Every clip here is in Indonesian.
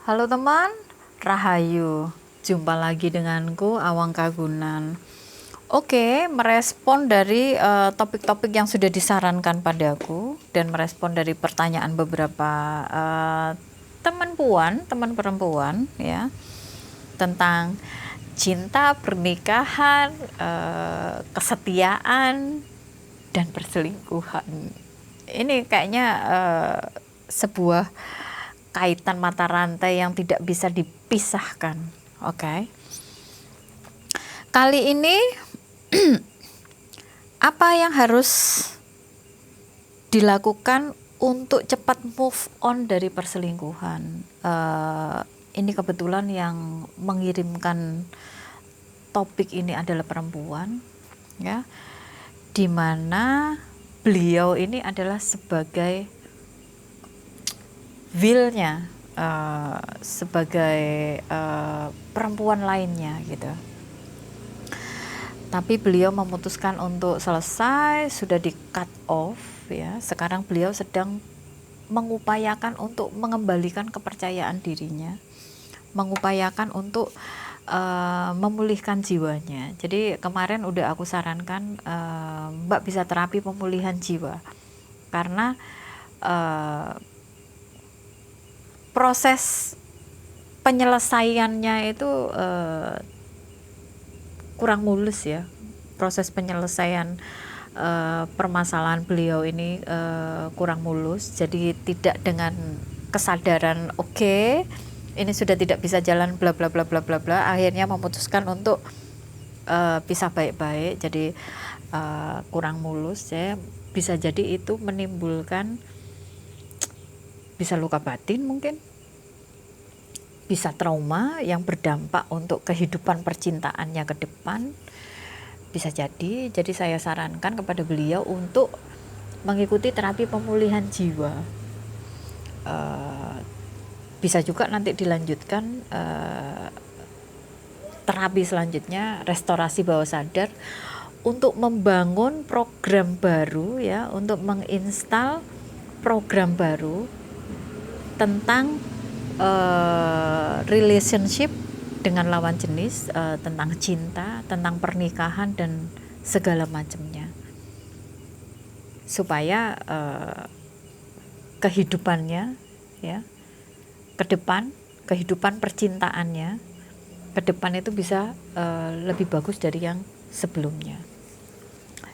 Halo teman, Rahayu. Jumpa lagi denganku, Awang Kagunan. Oke, merespon dari topik-topik yang sudah disarankan padaku dan merespon dari pertanyaan beberapa teman perempuan ya, tentang cinta, pernikahan, kesetiaan, dan perselingkuhan. Ini kayaknya sebuah kaitan mata rantai yang tidak bisa dipisahkan. Oke. Kali ini apa yang harus dilakukan untuk cepat move on dari perselingkuhan? Ini kebetulan yang mengirimkan topik ini adalah perempuan, ya, dimana beliau ini adalah sebagai will-nya, sebagai perempuan lainnya gitu. Tapi beliau memutuskan untuk selesai, sudah di cut off ya. Sekarang beliau sedang mengupayakan untuk mengembalikan kepercayaan dirinya, mengupayakan untuk memulihkan jiwanya. Jadi kemarin udah aku sarankan Mbak bisa terapi pemulihan jiwa, karena proses penyelesaiannya itu kurang mulus ya. Proses penyelesaian permasalahan beliau ini kurang mulus, jadi tidak dengan kesadaran oke, ini sudah tidak bisa jalan bla bla bla bla bla bla, akhirnya memutuskan untuk pisah baik-baik. Jadi kurang mulus ya, bisa jadi itu menimbulkan, bisa luka batin, mungkin bisa trauma yang berdampak untuk kehidupan percintaannya ke depan, bisa jadi. Jadi saya sarankan kepada beliau untuk mengikuti terapi pemulihan jiwa. Bisa juga nanti dilanjutkan terapi selanjutnya, restorasi bawah sadar, untuk membangun program baru ya, untuk menginstal program baru tentang relationship dengan lawan jenis, tentang cinta, tentang pernikahan dan segala macamnya, supaya kehidupannya ya ke depan, kehidupan percintaannya ke depan itu bisa lebih bagus dari yang sebelumnya.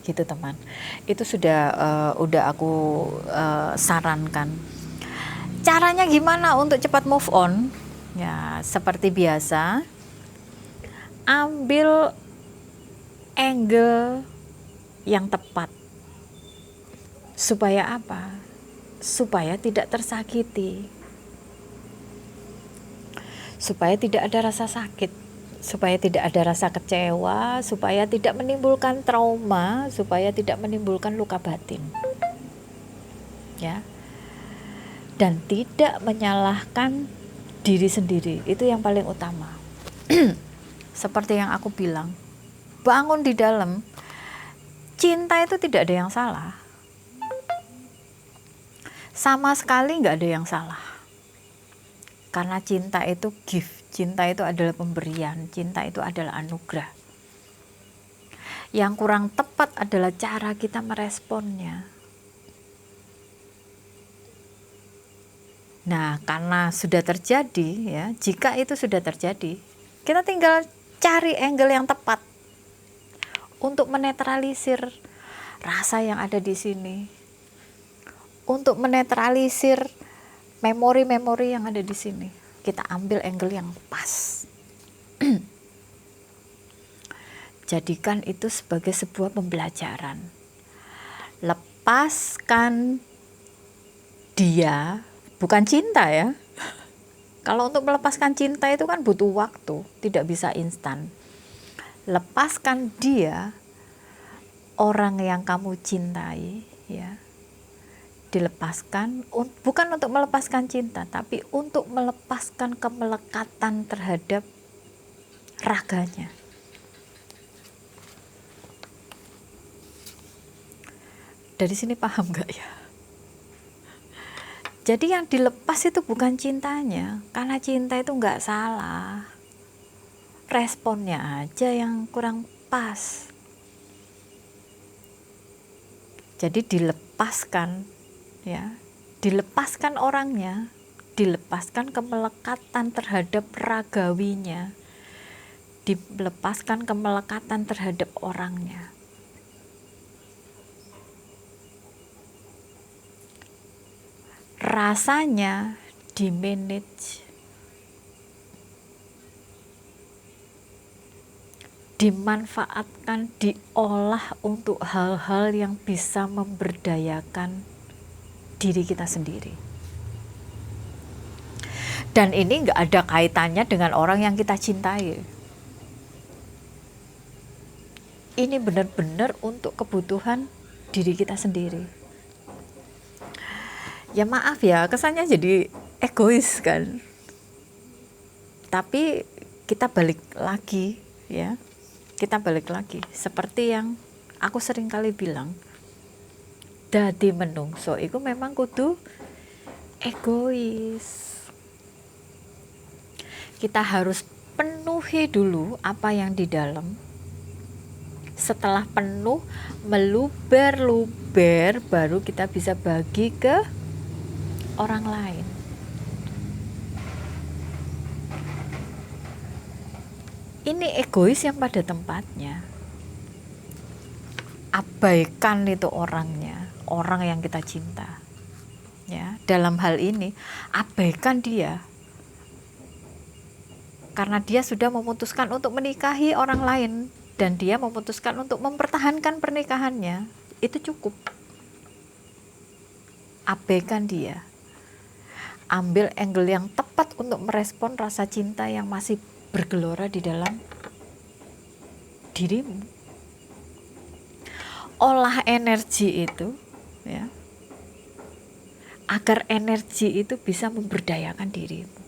Gitu teman. Itu udah aku sarankan. Caranya gimana untuk cepat move on? Ya, seperti biasa, ambil angle yang tepat. Supaya apa? Supaya tidak tersakiti. Supaya tidak ada rasa sakit, supaya tidak ada rasa kecewa, supaya tidak menimbulkan trauma, supaya tidak menimbulkan luka batin. Ya. Dan tidak menyalahkan diri sendiri, itu yang paling utama. Seperti yang aku bilang, bangun di dalam cinta itu tidak ada yang salah, sama sekali nggak ada yang salah, karena cinta itu gift, cinta itu adalah pemberian, cinta itu adalah anugerah. Yang kurang tepat adalah cara kita meresponnya. Nah, karena sudah terjadi ya, jika itu sudah terjadi, kita tinggal cari angle yang tepat untuk menetralisir rasa yang ada di sini, untuk menetralisir memori-memori yang ada di sini. Kita ambil angle yang pas. Jadikan itu sebagai sebuah pembelajaran. Lepaskan dia, bukan cinta ya. Kalau untuk melepaskan cinta itu kan butuh waktu, tidak bisa instan. Lepaskan dia, orang yang kamu cintai ya. Dilepaskan, bukan untuk melepaskan cinta, tapi untuk melepaskan kemelekatan terhadap raganya. Dari sini paham gak ya? Jadi yang dilepas itu bukan cintanya, karena cinta itu nggak salah, responnya aja yang kurang pas. Jadi dilepaskan, ya, dilepaskan orangnya, dilepaskan kemelekatan terhadap ragawinya, dilepaskan kemelekatan terhadap orangnya. Rasanya di manage, dimanfaatkan, diolah untuk hal-hal yang bisa memberdayakan diri kita sendiri. Dan ini nggak ada kaitannya dengan orang yang kita cintai. Ini benar-benar untuk kebutuhan diri kita sendiri. Ya maaf ya, kesannya jadi egois kan. Tapi kita balik lagi ya. Kita balik lagi seperti yang aku sering kali bilang. Dadi menungso iku memang kudu egois. Kita harus penuhi dulu apa yang di dalam. Setelah penuh, meluber-luber, baru kita bisa bagi ke orang lain. Ini egois yang pada tempatnya. Abaikan itu orangnya, orang yang kita cinta. Ya, dalam hal ini abaikan dia. Karena dia sudah memutuskan untuk menikahi orang lain dan dia memutuskan untuk mempertahankan pernikahannya. Itu cukup. Abaikan dia. Ambil angle yang tepat untuk merespon rasa cinta yang masih bergelora di dalam dirimu. Olah energi itu ya, agar energi itu bisa memberdayakan dirimu.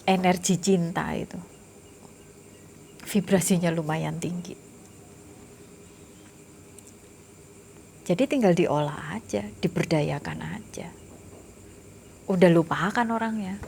Energi cinta itu vibrasinya lumayan tinggi. Jadi tinggal diolah aja, diberdayakan aja. Udah lupakan orangnya.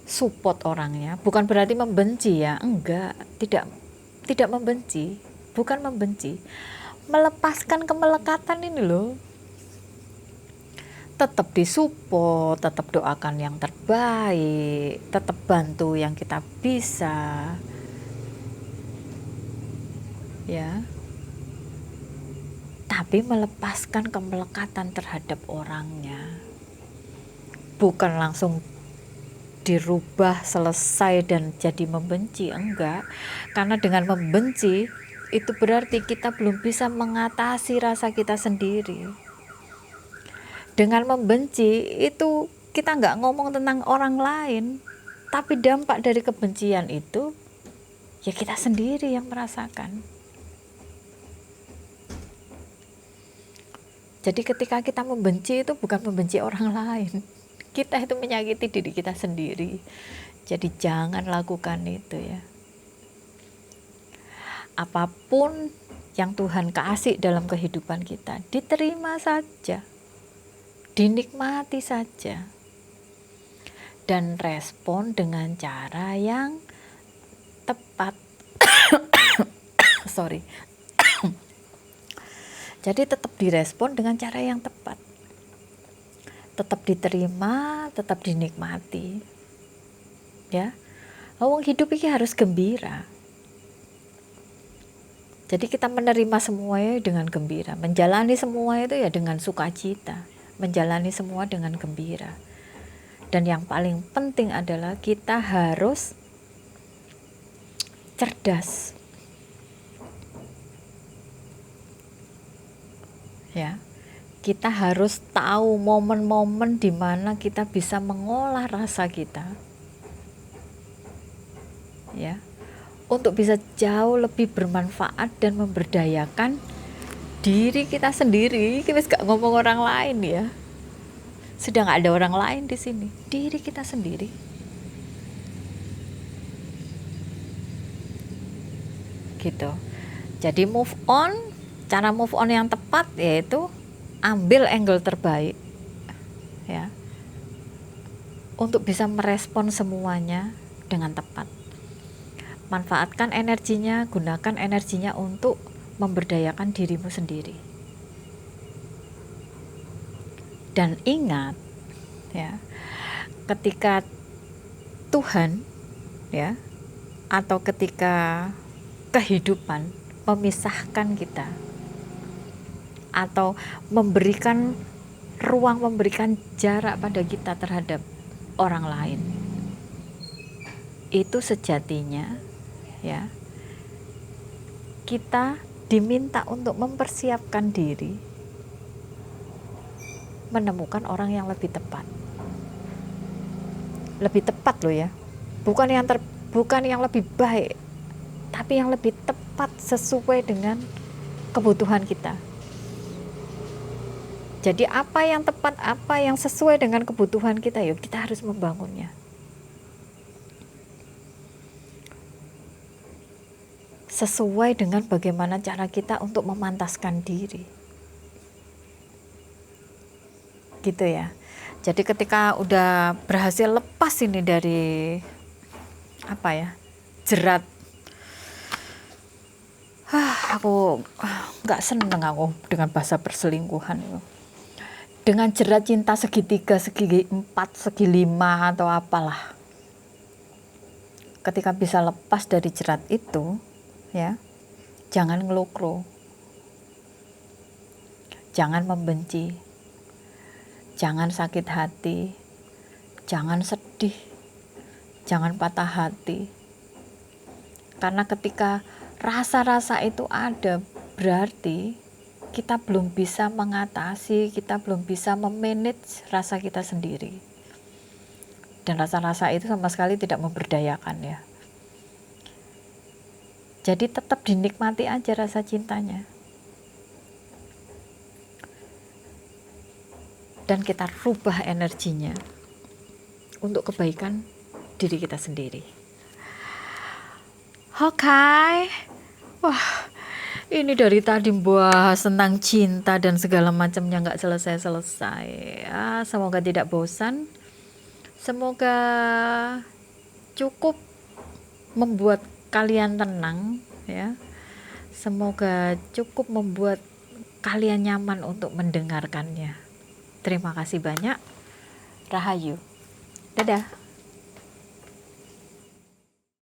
Support orangnya, bukan berarti membenci ya, enggak, tidak membenci, bukan membenci. Melepaskan kemelekatan ini loh. Tetap disupport, tetap doakan yang terbaik, tetap bantu yang kita bisa. Ya. Tapi melepaskan kemelekatan terhadap orangnya. Bukan langsung dirubah, selesai dan jadi membenci, enggak. Karena dengan membenci itu berarti kita belum bisa mengatasi rasa kita sendiri. Dengan membenci itu kita enggak ngomong tentang orang lain, tapi dampak dari kebencian itu ya kita sendiri yang merasakan. Jadi ketika kita membenci itu bukan membenci orang lain, kita itu menyakiti diri kita sendiri. Jadi jangan lakukan itu ya. Apapun yang Tuhan kasih dalam kehidupan kita, diterima saja, dinikmati saja, dan respon dengan cara yang tepat. Sorry. Jadi tetap direspon dengan cara yang tepat. Tetap diterima, tetap dinikmati. Ya. Wong hidup ini harus gembira. Jadi kita menerima semuanya dengan gembira, menjalani semua itu ya dengan sukacita, menjalani semua dengan gembira. Dan yang paling penting adalah kita harus cerdas. Ya, kita harus tahu momen-momen di mana kita bisa mengolah rasa kita, ya, untuk bisa jauh lebih bermanfaat dan memberdayakan diri kita sendiri. Kita gak ngomong orang lain ya, sudah gak ada orang lain di sini, diri kita sendiri. Gitu. Jadi move on. Cara move on yang tepat yaitu ambil angle terbaik ya untuk bisa merespon semuanya dengan tepat. Manfaatkan energinya, gunakan energinya untuk memberdayakan dirimu sendiri. Dan ingat ya, ketika Tuhan ya atau ketika kehidupan memisahkan kita atau memberikan ruang, memberikan jarak pada kita terhadap orang lain, itu sejatinya ya kita diminta untuk mempersiapkan diri menemukan orang yang lebih tepat loh ya, bukan yang lebih baik, tapi yang lebih tepat sesuai dengan kebutuhan kita. Jadi apa yang tepat, apa yang sesuai dengan kebutuhan kita, yuk kita harus membangunnya. Sesuai dengan bagaimana cara kita untuk memantaskan diri. Gitu ya. Jadi ketika udah berhasil lepas ini dari jerat, aku nggak seneng aku dengan bahasa perselingkuhan itu. Dengan jerat cinta segitiga, segi 4, segi 5 atau apalah. Ketika bisa lepas dari jerat itu, ya, jangan ngelukro, jangan membenci, jangan sakit hati, jangan sedih, jangan patah hati. Karena ketika rasa-rasa itu ada, berarti kita belum bisa mengatasi, kita belum bisa memanage rasa kita sendiri. Dan rasa-rasa itu sama sekali tidak memberdayakan ya. Jadi tetap dinikmati aja rasa cintanya. Dan kita rubah energinya untuk kebaikan diri kita sendiri. Oke. Wah, ini dari tadi bahas tentang cinta dan segala macamnya nggak selesai-selesai. Ya, semoga tidak bosan. Semoga cukup membuat kalian tenang ya. Semoga cukup membuat kalian nyaman untuk mendengarkannya. Terima kasih banyak. Rahayu. Dadah.